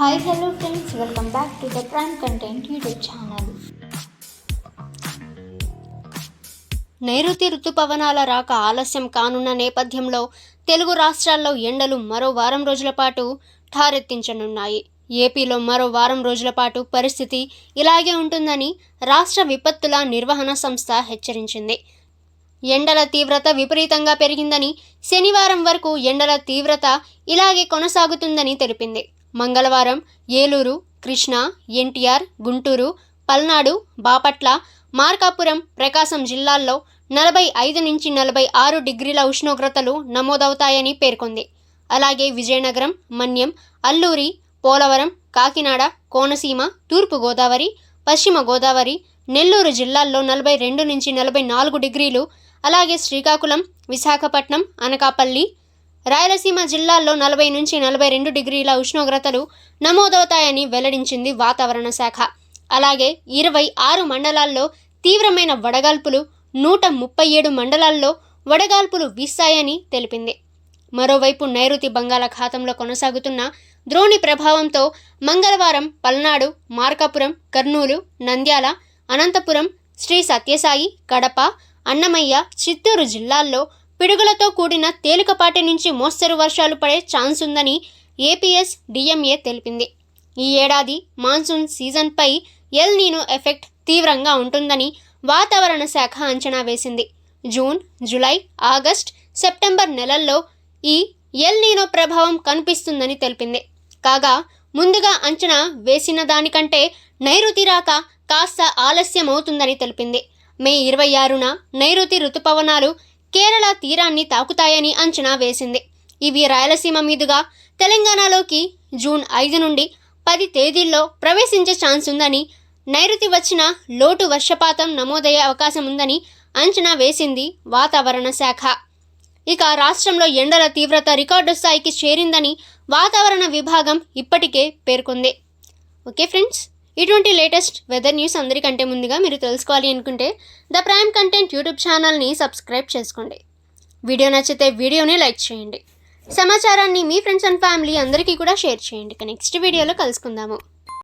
Hi, hello friends, welcome back to the Prime Content YouTube channel. నైరుతి రుతుపవనాల రాక ఆలస్యం కానున్న నేపథ్యంలో తెలుగు రాష్ట్రాల్లో ఎండలు మరో వారం రోజుల పాటు ఠారెత్తించనున్నాయి. ఏపీలో మరో వారం రోజుల పాటు పరిస్థితి ఇలాగే ఉంటుందని రాష్ట్ర విపత్తుల నిర్వహణ సంస్థ హెచ్చరించింది. ఎండల తీవ్రత విపరీతంగా పెరిగిందని, శనివారం వరకు ఎండల తీవ్రత ఇలాగే కొనసాగుతుందని తెలిపింది. మంగళవారం ఏలూరు, కృష్ణా, ఎన్టీఆర్, గుంటూరు, పల్నాడు, బాపట్ల, మార్కాపురం, ప్రకాశం జిల్లాల్లో 45 నుంచి 46 డిగ్రీల ఉష్ణోగ్రతలు నమోదవుతాయని పేర్కొంది. అలాగే విజయనగరం, మన్యం, అల్లూరి, పోలవరం, కాకినాడ, కోనసీమ, తూర్పుగోదావరి, పశ్చిమ గోదావరి, నెల్లూరు జిల్లాల్లో 42 నుంచి 44 డిగ్రీలు, అలాగే శ్రీకాకుళం, విశాఖపట్నం, అనకాపల్లి, రాయలసీమ జిల్లాల్లో 40 నుంచి 42 డిగ్రీల ఉష్ణోగ్రతలు నమోదవుతాయని వెల్లడించింది వాతావరణ శాఖ. అలాగే 26 మండలాల్లో తీవ్రమైన వడగాల్పులు, 137 మండలాల్లో వడగాల్పులు వీస్తాయని తెలిపింది. మరోవైపు నైరుతి బంగాళాఖాతంలో కొనసాగుతున్న ద్రోణి ప్రభావంతో మంగళవారం పల్నాడు, మార్కాపురం, కర్నూలు, నంద్యాల, అనంతపురం, శ్రీ సత్యసాయి, కడప, అన్నమయ్య, చిత్తూరు జిల్లాల్లో పిడుగులతో కూడిన తేలికపాటి నుంచి మోస్తరు వర్షాలు పడే ఛాన్స్ ఉందని ఏపీఎస్ డిఎంఏ తెలిపింది. ఈ ఏడాది మాన్సూన్ సీజన్పై ఎల్ నీనో ఎఫెక్ట్ తీవ్రంగా ఉంటుందని వాతావరణ శాఖ అంచనా వేసింది. జూన్, జూలై, ఆగస్ట్, సెప్టెంబర్ నెలల్లో ఈ ఎల్ నీనో ప్రభావం కనిపిస్తుందని తెలిపింది. కాగా ముందుగా అంచనా వేసిన దానికంటే నైరుతి రాక కాస్త ఆలస్యమవుతుందని తెలిపింది. మే 26న నైరుతి రుతుపవనాలు కేరళ తీరాన్ని తాకుతాయని అంచనా వేసింది. ఇవి రాయలసీమ మీదుగా తెలంగాణలోకి జూన్ 5 నుండి 10 తేదీల్లో ప్రవేశించే ఛాన్స్ ఉందని, నైరుతి వచ్చిన లోటు వర్షపాతం నమోదయ్యే అవకాశం ఉందని అంచనా వేసింది వాతావరణ శాఖ. ఇక రాష్ట్రంలో ఎండల తీవ్రత రికార్డు స్థాయికి చేరిందని వాతావరణ విభాగం ఇప్పటికే పేర్కొంది. ఓకే ఫ్రెండ్స్, ఇటువంటి లేటెస్ట్ వెదర్ న్యూస్ అందరికంటే ముందుగా మీరు తెలుసుకోవాలి అనుకుంటే ద ప్రైమ్ కంటెంట్ యూట్యూబ్ ఛానల్ని సబ్స్క్రైబ్ చేసుకోండి. వీడియో నచ్చితే వీడియోని లైక్ చేయండి. సమాచారాన్ని మీ ఫ్రెండ్స్ అండ్ ఫ్యామిలీ అందరికీ కూడా షేర్ చేయండి. నెక్స్ట్ వీడియోలో కలుసుకుందాము.